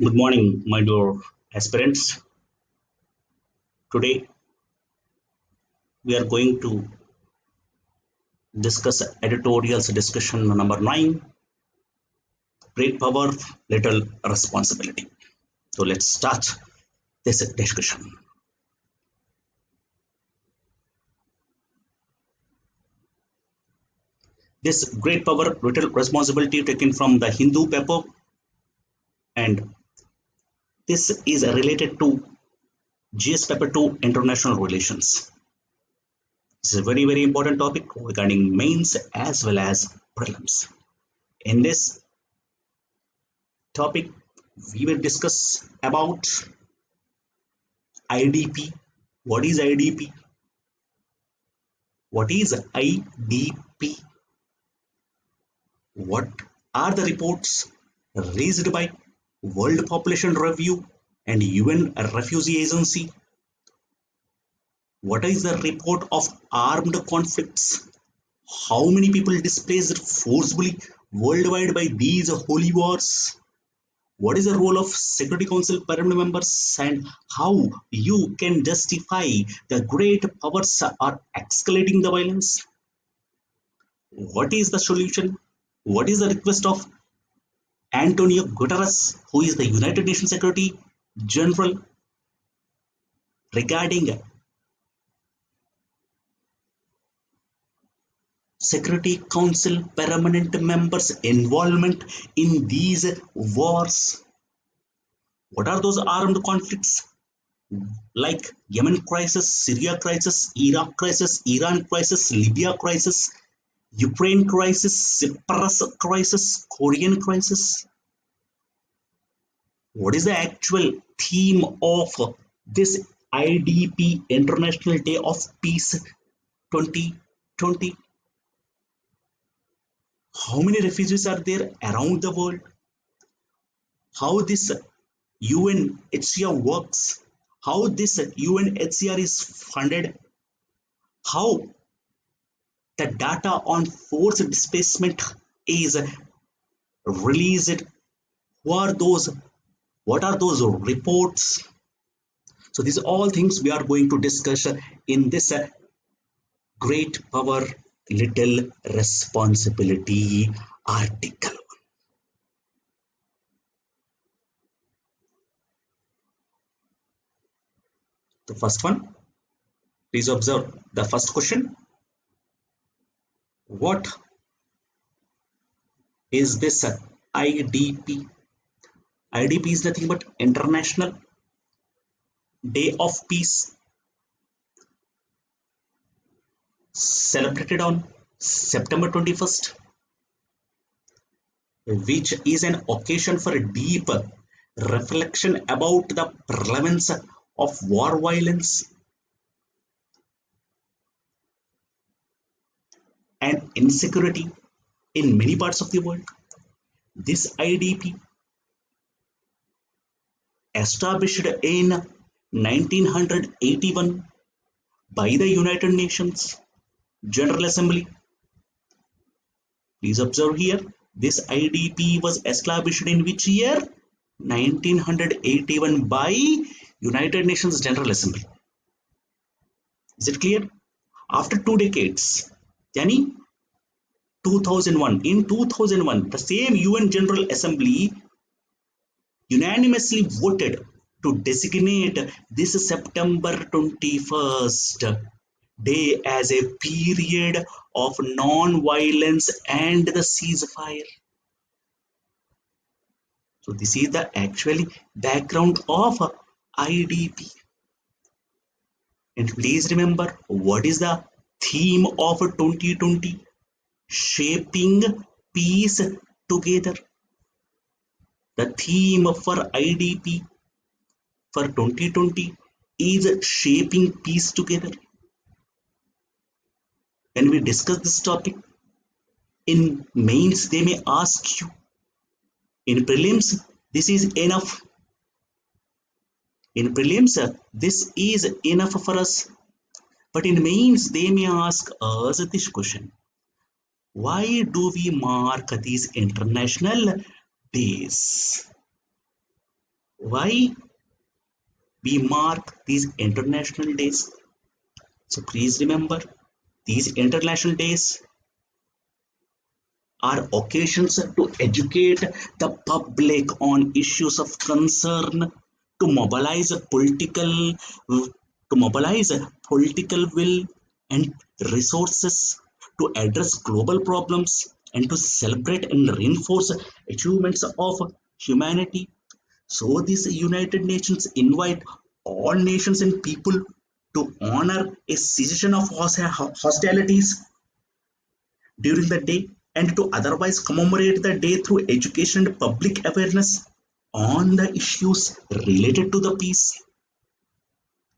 Good morning, my dear aspirants. Today we are going to discuss editorials discussion number 9, great power, little responsibility. So let's start this discussion. This great power, little responsibility taken from the Hindu paper, and this is related to GS paper 2 international relations. This is a very important topic regarding mains as well as prelims. In this topic, we will discuss about IDP. What is IDP? What is IDP? What are the reports raised by World Population Review and UN Refugee Agency? What is the report of armed conflicts? How many people displaced forcibly worldwide by these holy wars? What is the role of Security Council permanent members and how you can justify the great powers are escalating the violence? What is the solution? What is the request of Antonio Guterres, who is the United Nations Secretary General, regarding Security Council permanent members' involvement in these wars? What are those armed conflicts like Yemen crisis, Syria crisis, Iraq crisis, Iran crisis, Libya crisis, Ukraine crisis, Cyprus crisis, Korean crisis? What is the actual theme of this IDP International Day of Peace 2020? How many refugees are there around the world? How this UNHCR works? How this UNHCR is funded? How the data on forced displacement is released? Who are those? What are those reports? So these are all things we are going to discuss in this great power, little responsibility article. The first one, please observe the first question. What is this IDP? IDP is nothing but International Day of Peace, celebrated on September 21st, which is an occasion for a deep reflection about the prevalence of war violence and insecurity in many parts of the world. This IDP, established in 1981 by the United Nations General Assembly. Please observe here, this IDP was established in which year? 1981 by United Nations General Assembly. Is it clear? After 2 decades, yani 2001, in 2001, the same UN General Assembly unanimously voted to designate this September 21st day as a period of non-violence and the ceasefire. So this is the actually background of IDP. And please remember, what is the theme of 2020? Shaping peace together. The theme for IDP for 2020 is shaping peace together. When we discuss this topic, in mains they may ask you, in prelims this is enough. In prelims this is enough for us. But in mains they may ask us this question. Why do we mark these international days? Why we mark these international days? So please remember, these international days are occasions to educate the public on issues of concern, to mobilize political will and resources, to address global problems, and to celebrate and reinforce achievements of humanity. So these United Nations invite all nations and people to honor a cessation of hostilities during the day, and to otherwise commemorate the day through education and public awareness on the issues related to the peace.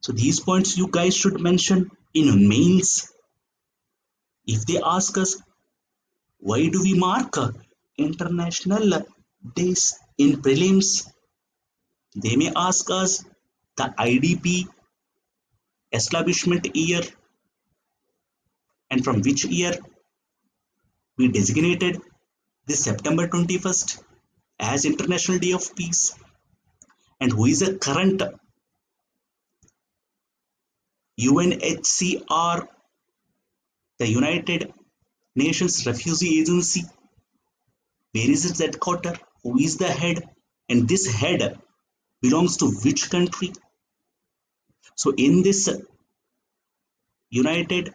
So these points you guys should mention in mails. If they ask us why do we mark international days in prelims, they may ask us the IDP establishment year and from which year we designated this September 21st as International Day of Peace, and who is the current UNHCR, the United Nations Refugee Agency. Where is its headquarters? Who is the head? And this head belongs to which country? So, in this United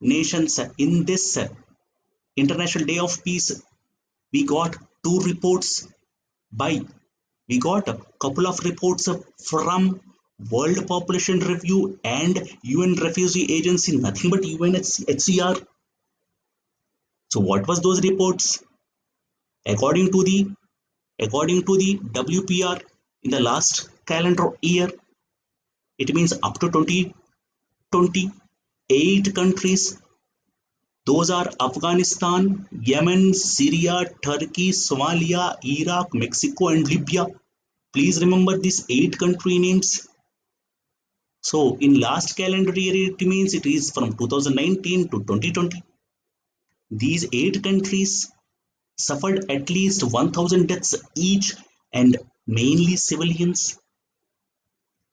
Nations, in this International Day of Peace, we got two reports by we got a couple of reports from World Population Review and UN Refugee Agency, nothing but UNHCR. So what was those reports? According to the WPR, in the last calendar year, it means up to 2020, 8 countries. Those are Afghanistan, Yemen, Syria, Turkey, Somalia, Iraq, Mexico, and Libya. Please remember these 8 country names. So in last calendar year, it means it is from 2019 to 2020. These 8 countries suffered at least 1,000 deaths each, and mainly civilians,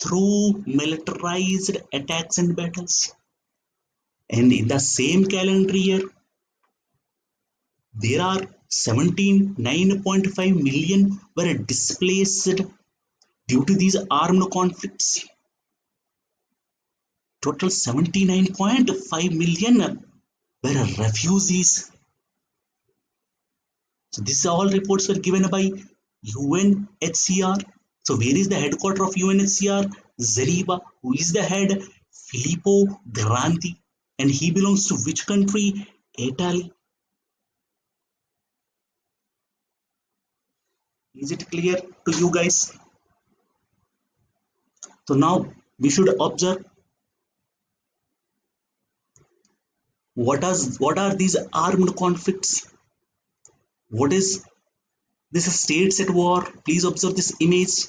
through militarized attacks and battles. And in the same calendar year, there are 79.5 million were displaced due to these armed conflicts. Total 79.5 million were refugees. So these all reports were given by UNHCR. So where is the headquarters of UNHCR? Geneva. Who is the head? Filippo Grandi. And he belongs to which country? Italy. Is it clear to you guys? So now we should observe what are these armed conflicts? What is this states at war? Please observe this image.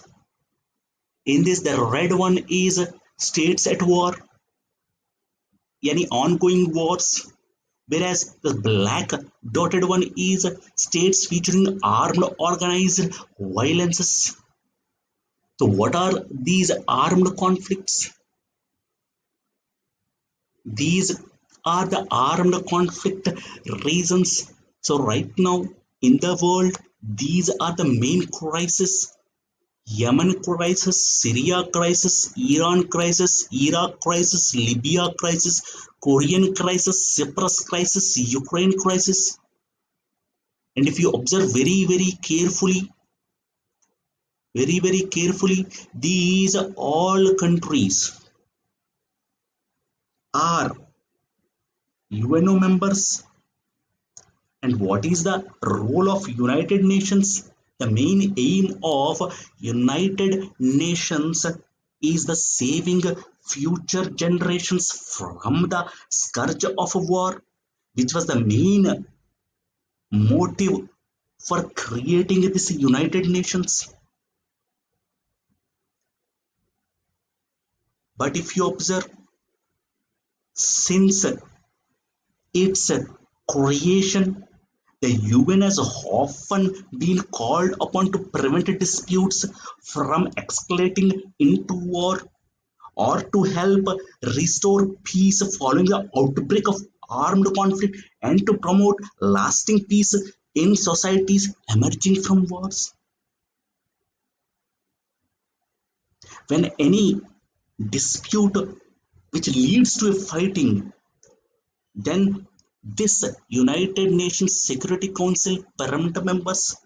In this, the red one is states at war, any ongoing wars, whereas the black dotted one is states featuring armed organized violences. So, what are these armed conflicts? These are the armed conflict reasons. So, right now in the world, these are the main crises: Yemen crisis, Syria crisis, Iran crisis, Iraq crisis, Libya crisis, Korean crisis, Cyprus crisis, Ukraine crisis. And if you observe very carefully, these all countries are UNO members. And what is the role of United Nations? The main aim of United Nations is the saving future generations from the scourge of war, which was the main motive for creating this United Nations. But if you observe, since its creation, The UN has often been called upon to prevent disputes from escalating into war or to help restore peace following the outbreak of armed conflict and to promote lasting peace in societies emerging from wars. When any dispute which leads to a fighting, then this United Nations Security Council permanent members,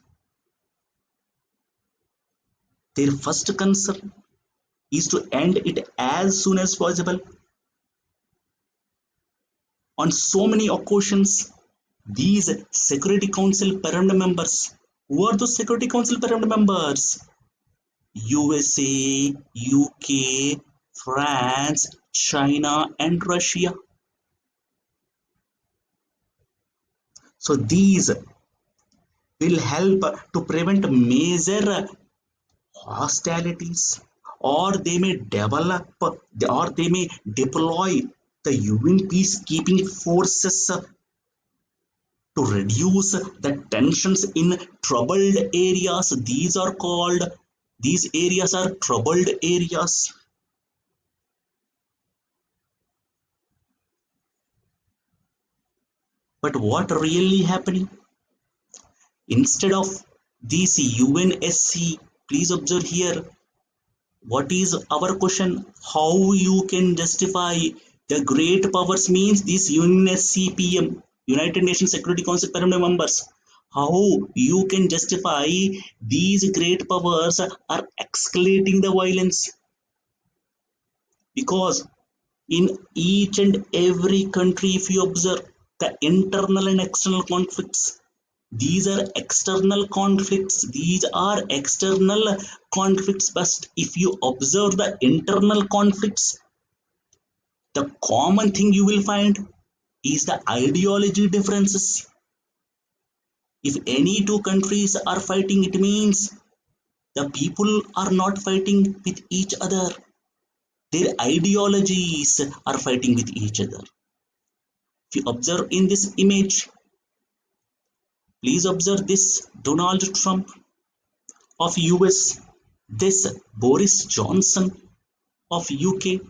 their first concern is to end it as soon as possible. On so many occasions, these Security Council permanent members, who are those Security Council permanent members? USA, UK, France, China, and Russia. So these will help to prevent major hostilities, or they may develop or they may deploy the UN peacekeeping forces to reduce the tensions in troubled areas. These areas are troubled areas. But what really happening? Instead of these UNSC, please observe here, what is our question? How you can justify the great powers means these UNSCPM, United Nations Security Council permanent members. How you can justify these great powers are escalating the violence? Because in each and every country, if you observe the internal and external conflicts, these are external conflicts. These are external conflicts. But if you observe the internal conflicts, the common thing you will find is the ideology differences. If any two countries are fighting, it means the people are not fighting with each other. Their ideologies are fighting with each other. If you observe in this image, please observe this Donald Trump of US, this Boris Johnson of UK,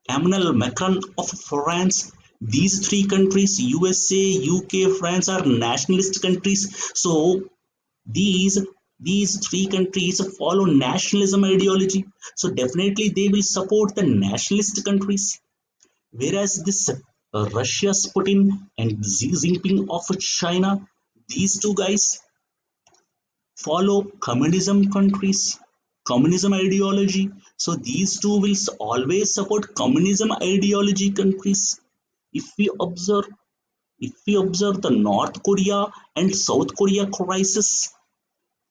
Emmanuel Macron of France. These three countries, USA, UK, France, are nationalist countries. So these these three countries follow nationalism ideology. So definitely they will support the nationalist countries. Whereas this Russia's Putin and Xi Jinping of China, these two guys follow communism countries, communism ideology. So these two will always support communism ideology countries. If we observe, if we observe the North Korea and South Korea crisis,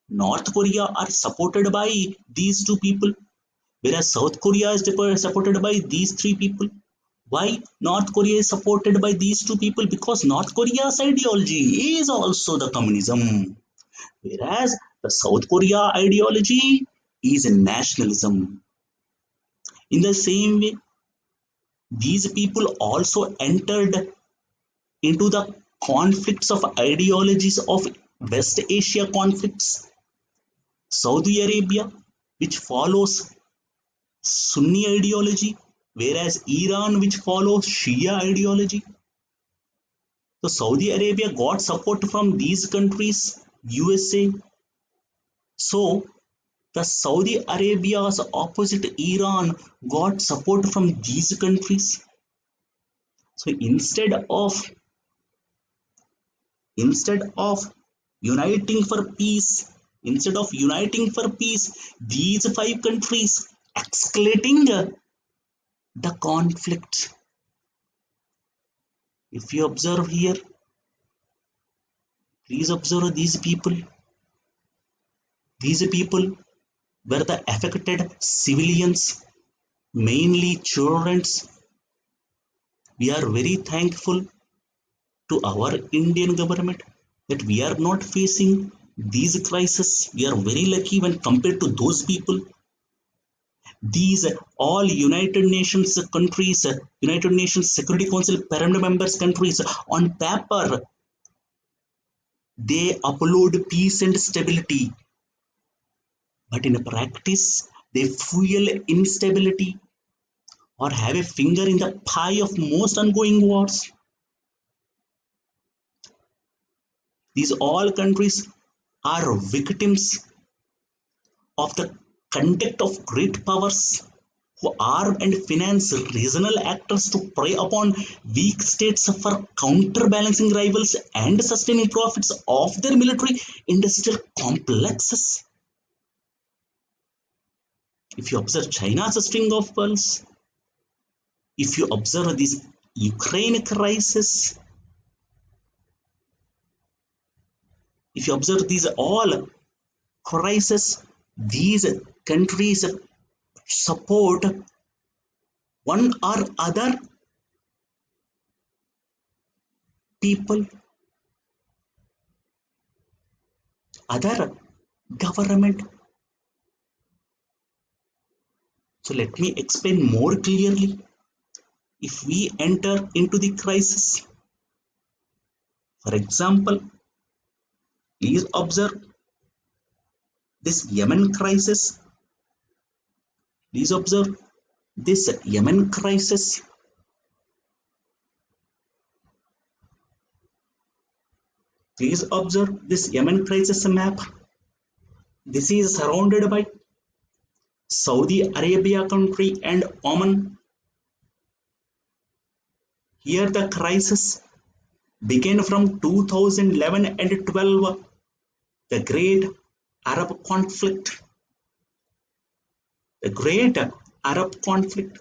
North Korea are supported by these two people, whereas South Korea is supported by these three people. Why North Korea is supported by these two people? Because North Korea's ideology is also the communism, whereas the South Korea ideology is nationalism. In the same way, these people also entered into the conflicts of ideologies of West Asia conflicts. Saudi Arabia, which follows Sunni ideology, whereas Iran, which follows Shia ideology. So Saudi Arabia got support from these countries, USA. So the Saudi Arabia's opposite Iran got support from these countries. So instead of uniting for peace, instead of uniting for peace, these five countries escalating the conflict. If you observe here, please observe these people. These people were the affected civilians, mainly children. We are very thankful to our Indian government that we are not facing these crises. We are very lucky when compared to those people. These all United Nations countries, United Nations Security Council permanent members countries on paper, They upload peace and stability, but in practice, they fuel instability or have a finger in the pie of most ongoing wars. These all countries are victims of the conduct of great powers who arm and finance regional actors to prey upon weak states for counterbalancing rivals and sustaining profits of their military industrial complexes. If you observe China's string of pearls, if you observe this Ukraine crisis, if you observe these all crises, these countries support one or other people, other government. So let me explain more clearly. If we enter into the crisis, for example, please observe this Yemen crisis. Please observe this Yemen crisis. Please observe this Yemen crisis map. This is surrounded by Saudi Arabia country and Oman. Here the crisis began from 2011 and 12, the Great Arab Conflict. The Great Arab Conflict.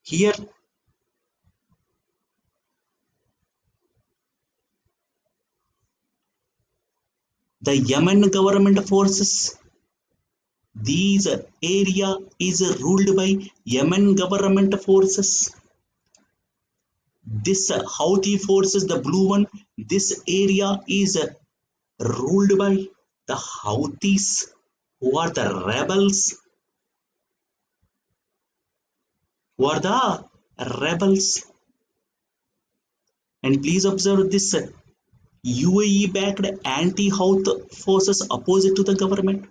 Here the Yemen government forces, these area is ruled by Yemen government forces. This Houthi forces, the blue one, this area is ruled by the Houthis, who are the rebels, who are the rebels. And please observe this UAE backed anti Houthi forces opposite to the government.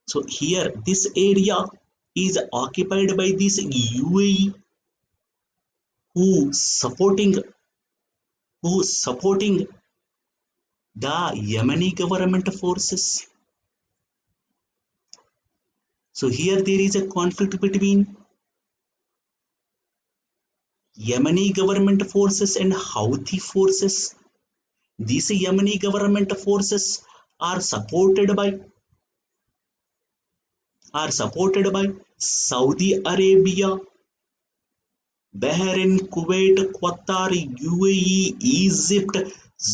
So here this area is occupied by this UAE who supporting the Yemeni government forces. So here there is a conflict between Yemeni government forces and Houthi forces. These Yemeni government forces are supported by Saudi Arabia, Bahrain, Kuwait, Qatar, UAE, Egypt,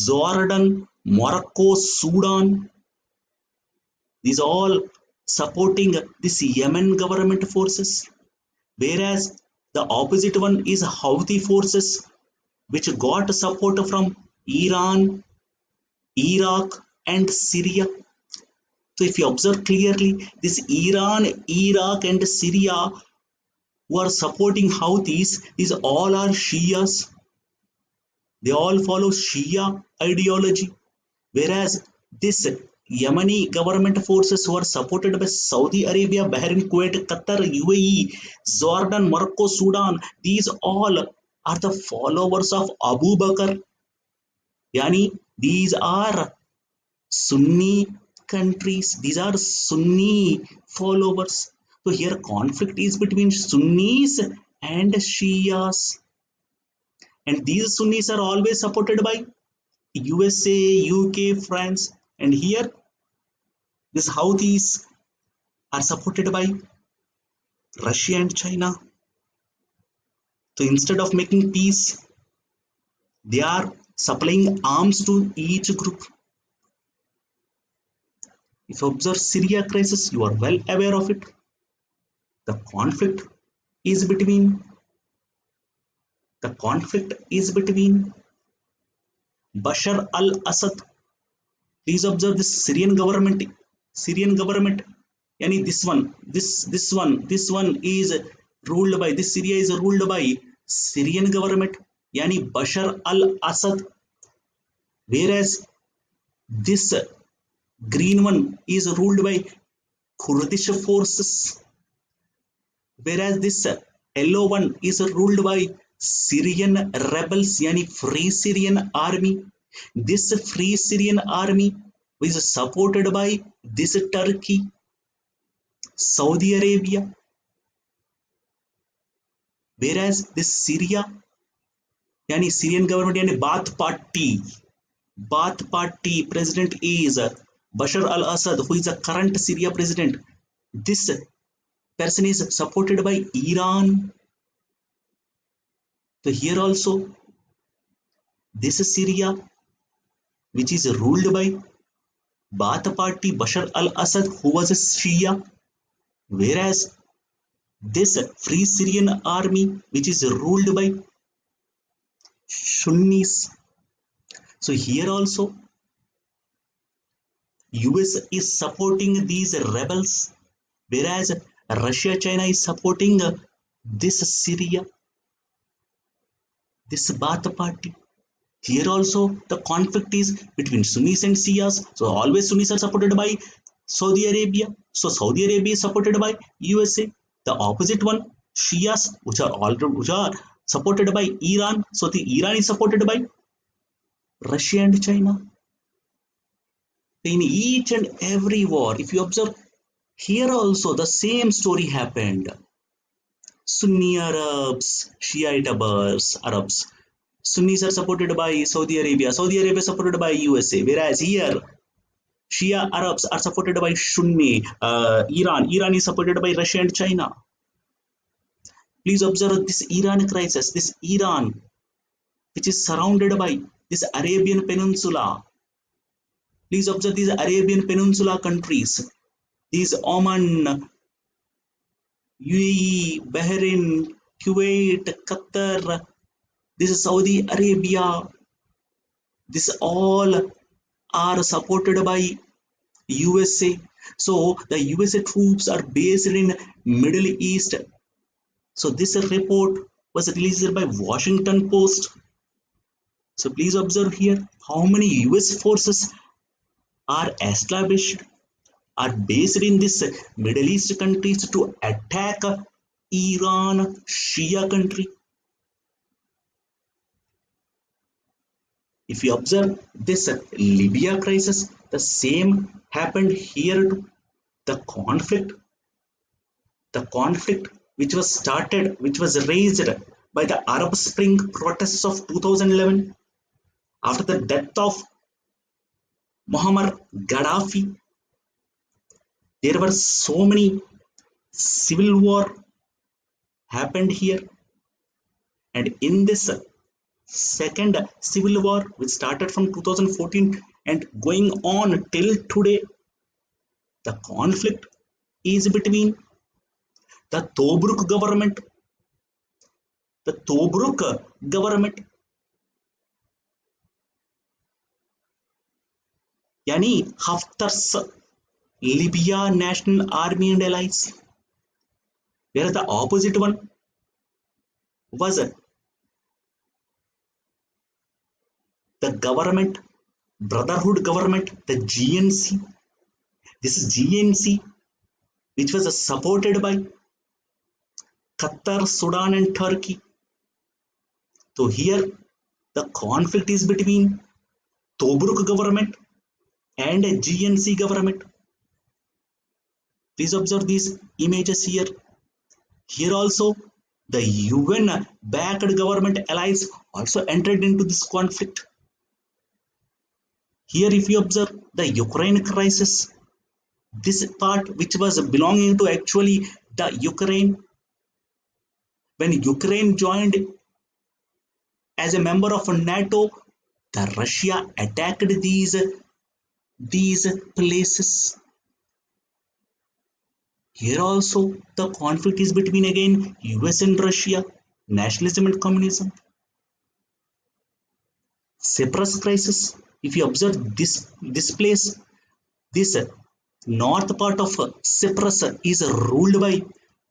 Jordan, Morocco, Sudan. These all supporting this Yemen government forces. Whereas the opposite one is Houthi forces, which got support from Iran, Iraq, and Syria. So if you observe clearly, this Iran, Iraq, and Syria who are supporting Houthis, these all are Shias. They all follow Shia ideology. Whereas this Yemeni government forces who are supported by Saudi Arabia, Bahrain, Kuwait, Qatar, UAE, Jordan, Morocco, Sudan, these all are the followers of Abu Bakr. Yani these are Sunni countries, these are Sunni followers. So here conflict is between Sunnis and Shias. And these Sunnis are always supported by USA, UK, France. And here these Houthis are supported by Russia and China. So instead of making peace, they are supplying arms to each group. If you observe Syria crisis, you are well aware of it. The conflict is between Bashar al-Assad. Please observe this Syrian government. Yani this one is ruled by this Syria is ruled by Syrian government. Yani Bashar al-Assad. whereas this green one is ruled by Kurdish forces, whereas this yellow one is ruled by Syrian rebels, yani Free Syrian Army. This Free Syrian Army is supported by this Turkey, Saudi Arabia, whereas this Syria, yani Syrian government, yani Baath Party president is Bashar al-Assad, who is the current Syria president. This person is supported by Iran. So here also, this Syria, which is ruled by Baath Party Bashar al-Assad, who was a Shia, whereas this Free Syrian Army, which is ruled by Sunnis. So here also, US is supporting these rebels, whereas Russia, China is supporting this Syria, this Baath Party. Here also the conflict is between Sunnis and Shias. So always Sunnis are supported by Saudi Arabia. So Saudi Arabia is supported by USA. The opposite one, Shias, which are supported by Iran. So the Iran is supported by Russia and China. In each and every war, if you observe, here also the same story happened. Sunni Arabs, Shiite Arabs. Sunnis are supported by Saudi Arabia. Saudi Arabia supported by USA. Whereas here, Shia Arabs are supported by Sunni. Iran. Iran is supported by Russia and China. Please observe this Iran crisis. This Iran, which is surrounded by this Arabian Peninsula. Please observe these Arabian Peninsula countries. These Oman, UAE, Bahrain, Kuwait, Qatar, this is Saudi Arabia. This all are supported by USA. So the USA troops are based in Middle East. So this report was released by Washington Post. So please observe here how many US forces are established, are based in this Middle East countries to attack Iran, Shia country. If you observe this Libya crisis, the same happened here too. The conflict which was started, which was raised by the Arab Spring protests of 2011 after the death of Muammar Gaddafi. There were so many civil war happened here, and in this second civil war, which started from 2014 and going on till today, the conflict is between the Tobruk government, yani Haftar's Libya National Army and allies, whereas the opposite one was the government, Brotherhood government, the GNC. This is GNC, which was supported by Qatar, Sudan, and Turkey. So here the conflict is between Tobruk government and GNC government. Please observe these images here. Here also the UN backed government allies also entered into this conflict. Here if you observe the Ukraine crisis, this part which was belonging to actually the Ukraine, when Ukraine joined as a member of NATO, the Russia attacked these places. Here also the conflict is between again US and Russia, nationalism and communism. Cyprus crisis, if you observe this place, this north part of Cyprus is ruled by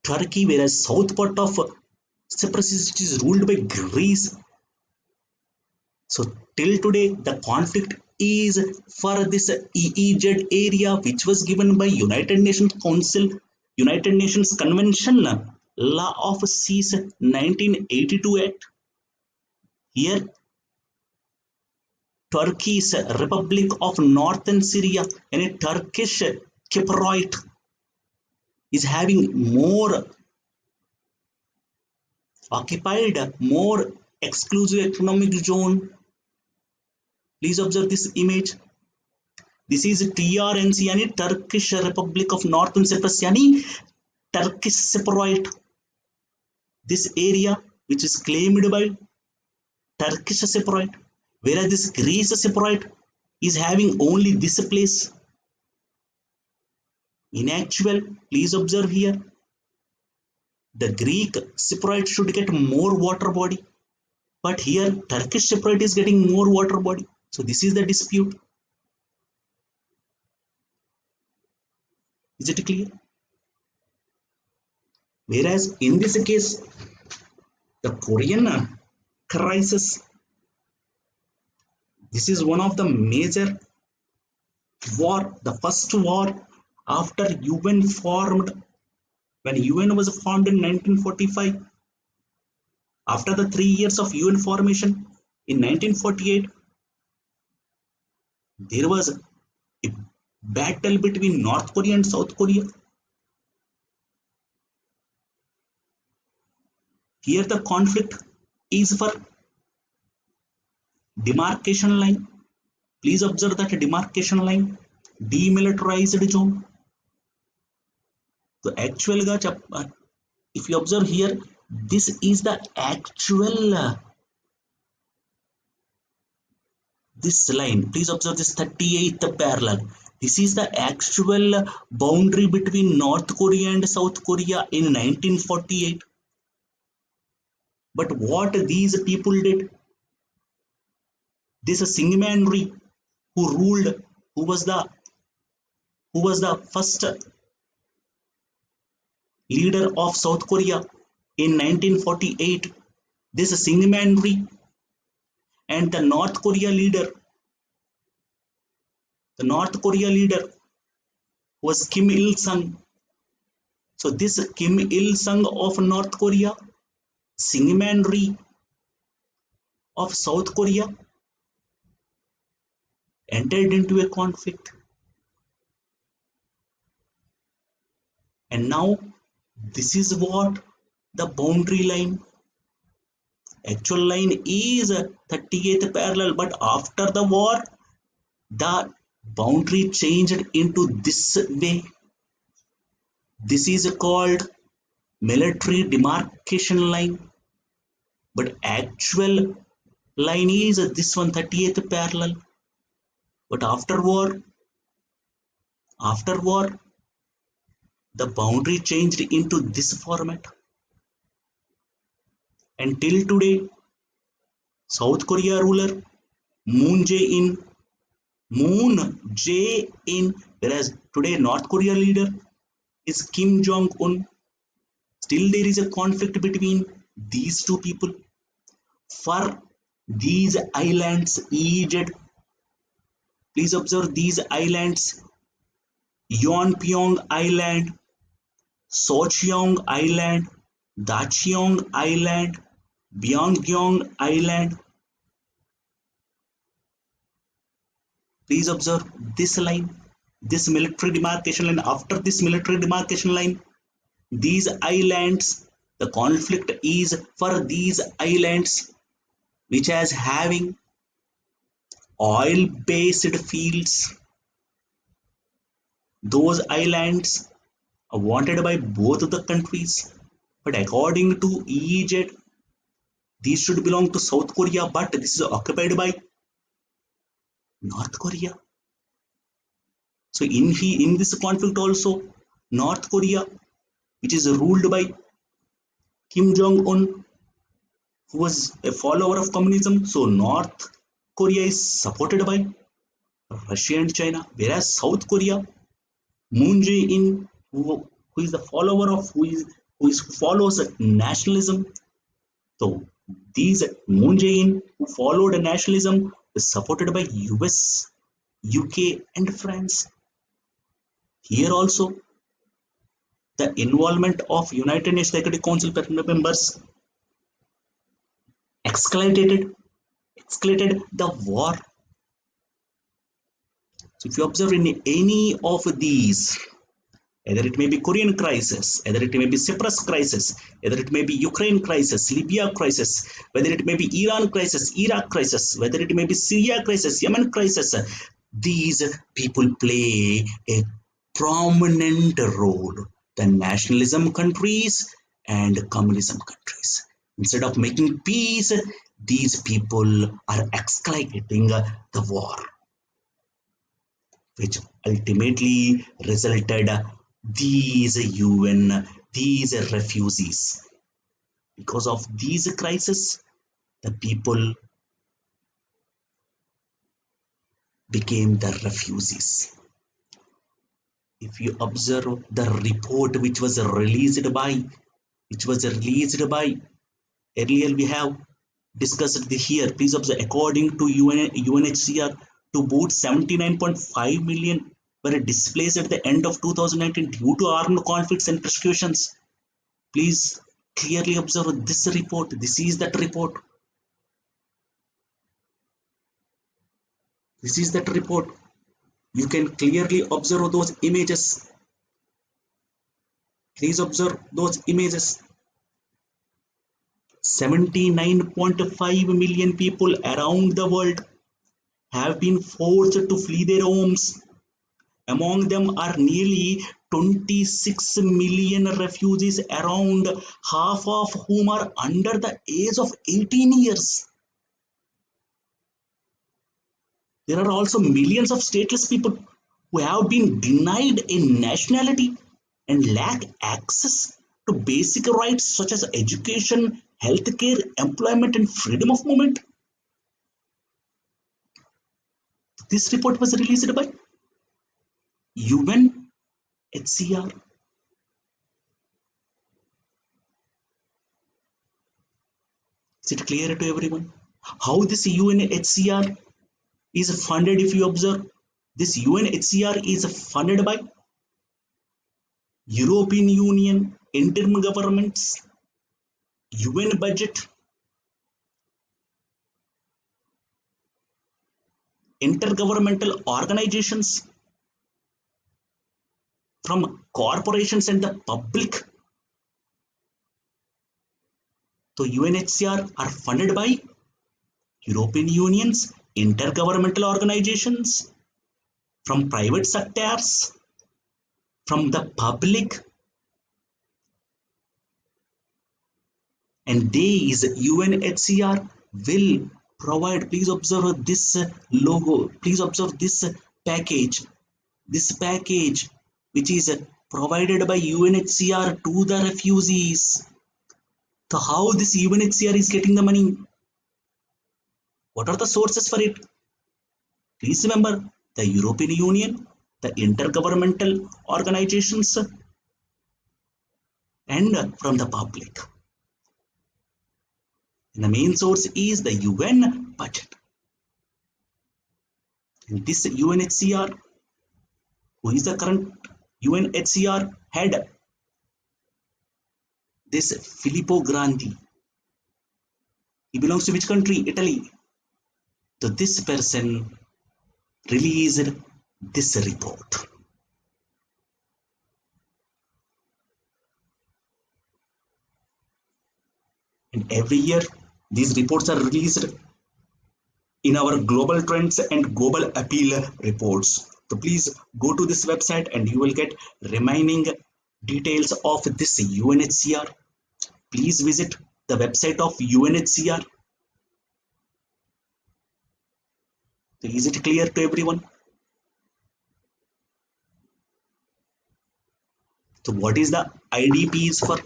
Turkey, whereas south part of Cyprus is ruled by Greece. So till today the conflict is for this EEZ area, which was given by United Nations Council, United Nations Convention, Law of Seas 1982 Act. Here Turkey's Republic of Northern Syria and a Turkish Cypriot is having more occupied, more exclusive economic zone. Please observe this image. This is TRNC yani Turkish Republic of Northern Cyprus yani Turkish Cypriot. This area which is claimed by Turkish Cypriot, whereas this Greece Cypriot is having only this place. In actual, please observe here, the Greek Cypriot should get more water body, but here Turkish Cypriot is getting more water body. So this is the dispute. Is it clear? Whereas in this case, the Korean crisis, this is one of the major war, the first war after UN formed. When UN was formed in 1945, after the 3 years of UN formation in 1948, there was a battle between North Korea and South Korea. Here the conflict is for demarcation line. Please observe that demarcation line, demilitarized zone. So actual if you observe here, this is the actual this line. Please observe this 38th parallel. This is the actual boundary between North Korea and South Korea in 1948. But what these people did, this Syngman Rhee who ruled, who was the first leader of South Korea in 1948, this Syngman Rhee, and the North Korea leader was Kim Il Sung. So this Kim Il Sung of North Korea, Syngman Rhee of South Korea entered into a conflict. And now this is what the boundary line. Actual line is 38th parallel, but after the war, the boundary changed into this way. This is called military demarcation line, but actual line is this one, 38th parallel. But after war, the boundary changed into this format. Until today, South Korea ruler Moon Jae-in, whereas today North Korea leader is Kim Jong-un. Still there is a conflict between these two people for these islands, EEZ. Please observe these islands: Yeonpyeong Island, Socheong Island, Dacheong Island, Byongyong Island. Please observe this line, this military demarcation line. After this military demarcation line, these islands, the conflict is for these islands which has having oil-based fields. Those islands are wanted by both of the countries, but according to EEZ, these should belong to South Korea, but this is occupied by North Korea. So in this conflict also, North Korea, which is ruled by Kim Jong-un, who was a follower of communism, so North Korea is supported by Russia and China, whereas South Korea, Moon Jae-in, who is the follower of who follows nationalism. So these Moon Jae-in, who followed nationalism, supported by US, UK, and France. Here also, the involvement of United Nations Security Council members escalated escalated the war. So if you observe in any of these, either it may be Korean crisis, either it may be Cyprus crisis, either it may be Ukraine crisis, Libya crisis, whether it may be Iran crisis, Iraq crisis, whether it may be Syria crisis, Yemen crisis, these people play a prominent role. The nationalism countries and communism countries. Instead of making peace, these people are escalating the war, which ultimately resulted these UN, these refugees. Because of these crises, the people became the refugees. If you observe the report which was released by earlier we have discussed here. Please observe, according to UNHCR, to boot 79.5 million were displaced at the end of 2019 due to armed conflicts and persecutions. Please clearly observe this report. This is that report. This is that report. You can clearly observe those images. Please observe those images. 79.5 million people around the world have been forced to flee their homes. Among them are nearly 26 million refugees, around half of whom are under the age of 18 years. There are also millions of stateless people who have been denied a nationality and lack access to basic rights such as education, healthcare, employment, and freedom of movement. This report was released by UNHCR. Is it clear to everyone? How this UNHCR is funded? If you observe, this UNHCR is funded by European Union, interim governments, UN budget, intergovernmental organizations, from corporations and the public. So UNHCR are funded by European Union's intergovernmental organizations, from private sectors, from the public, and these UNHCR will provide. Please observe this logo. Please observe this package. This package which is provided by UNHCR to the refugees. So how this UNHCR is getting the money? What are the sources for it? Please remember, the European Union, the intergovernmental organizations, and from the public. And the main source is the UN budget. And this UNHCR, who is the current UNHCR head? This Filippo Grandi. He belongs to which country? Italy. So this person released this report. And every year these reports are released in our global trends and global appeal reports. So please go to this website and you will get remaining details of this UNHCR. Please visit the website of UNHCR. So is it clear to everyone? So what is the IDPs for?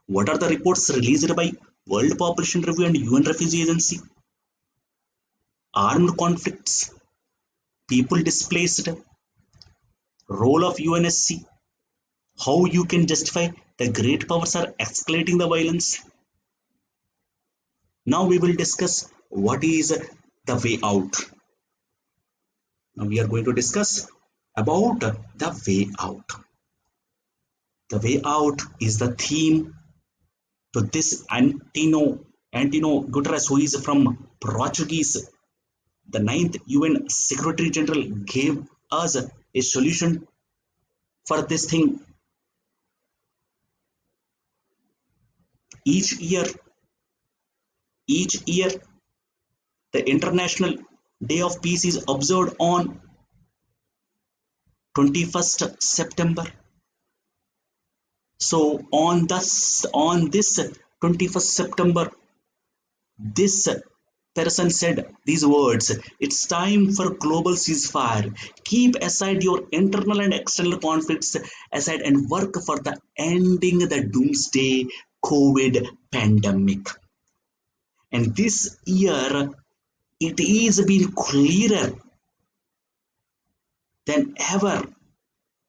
What are the reports released by World Population Review and UN Refugee Agency? Armed conflicts, people displaced, role of UNSC, how you can justify the great powers are escalating the violence. Now we will discuss what is the way out. Now we are going to discuss about the way out. The way out is the theme to this Antino Guterres, who is from Portuguese. The ninth UN Secretary General gave us a solution for this thing. Each year, each year, the International Day of Peace is observed on 21st September. So on this 21st September, this person said these words: "It's time for global ceasefire. Keep aside your internal and external conflicts aside and work for the ending the doomsday COVID pandemic." And this year, it is been clearer than ever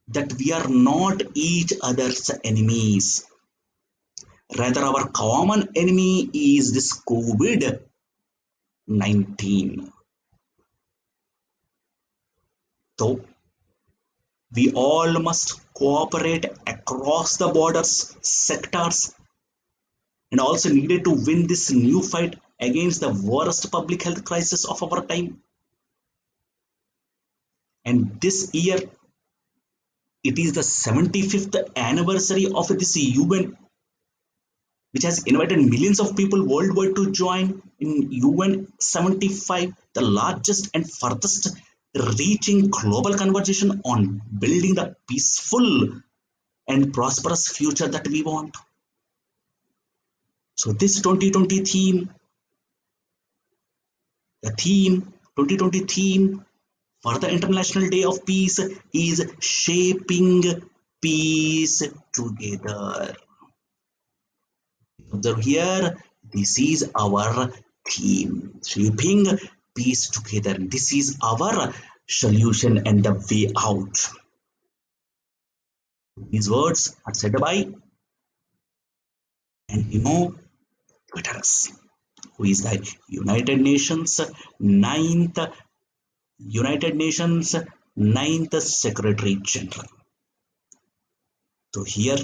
that we are not each other's enemies. Rather, our common enemy is this COVID 19. So, we all must cooperate across the borders, sectors, and also needed to win this new fight against the worst public health crisis of our time. And this year, it is the 75th anniversary of this UN, which has invited millions of people worldwide to join in UN 75, the largest and furthest reaching global conversation on building the peaceful and prosperous future that we want. So this 2020 theme, the theme, 2020 theme for the International Day of Peace is shaping peace together. Observe here, this is our theme, shaping peace together. This is our solution and the way out. These words are said by Antino Guterres, who is the ninth United Nations ninth Secretary General. So here,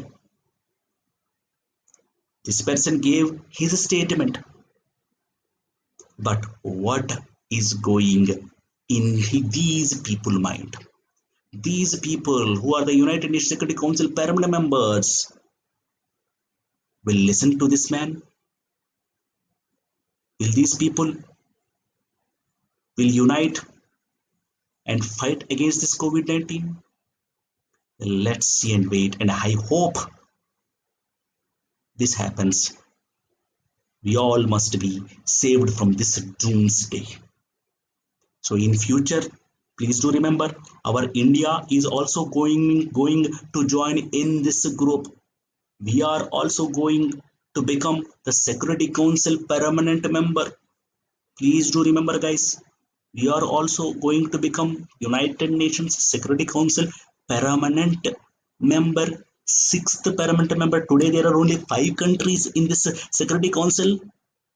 this person gave his statement, but what is going in these people mind? These people who are the United Nations Security Council permanent members will listen to this man. Will these people will unite and fight against this COVID-19? Let's see and wait, and I hope this happens. We all must be saved from this doomsday. So in future, please do remember, our India is also going to join in this group. We are also going to become the Security Council permanent member. Please do remember, guys, we are also going to become United Nations Security Council permanent member, sixth permanent member. Today there are only 5 countries in this Security Council,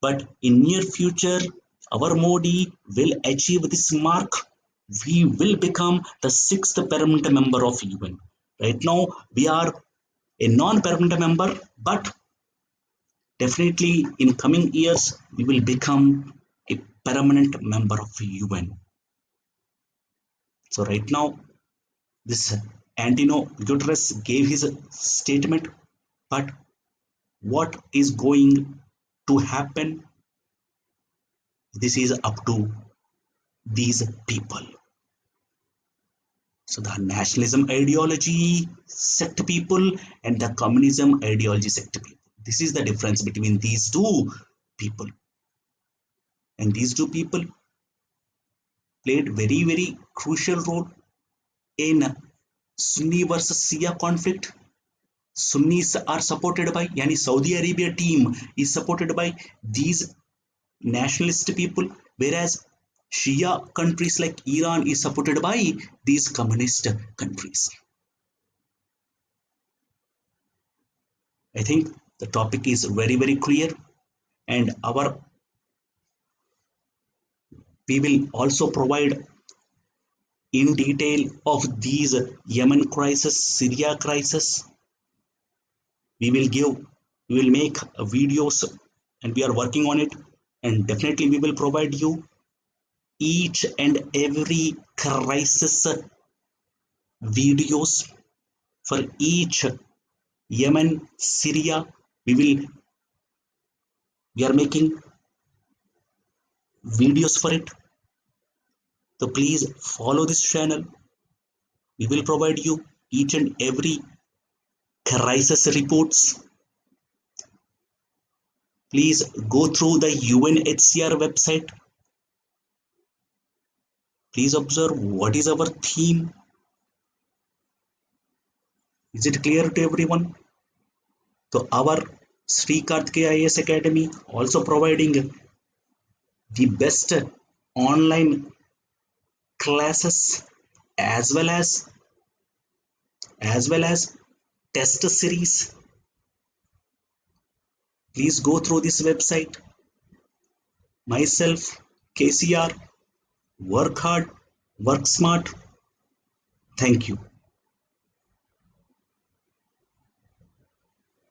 but in near future, our Modi will achieve this mark. We will become the 6th permanent member of UN. Right now, we are a non-permanent member, but definitely in coming years, we will become a permanent member of UN. So right now, this Antino Guterres gave his statement, but what is going to happen? This is up to these people. So the nationalism ideology sect people and the communism ideology sect people. This is the difference between these two people. And these two people played very, very crucial role in Sunni versus Shia conflict. Sunnis are supported by, yani Saudi Arabia team is supported by these nationalist people, whereas Shia countries like Iran is supported by these communist countries. I think the topic is very, very clear, and our We will also provide in detail of these Yemen crisis, Syria crisis. We will give, we will make videos, and we are working on it. And definitely we will provide you each and every crisis videos for each Yemen, Syria. We are making videos for it. So please follow this channel. We will provide you each and every crisis reports. Please go through the UNHCR website. Please observe what is our theme. Is it clear to everyone? So our Sri Karthikeya IAS Academy also providing the best online classes as well as as well as test series. Please go through this website. Myself, KCR, work hard, work smart. Thank you.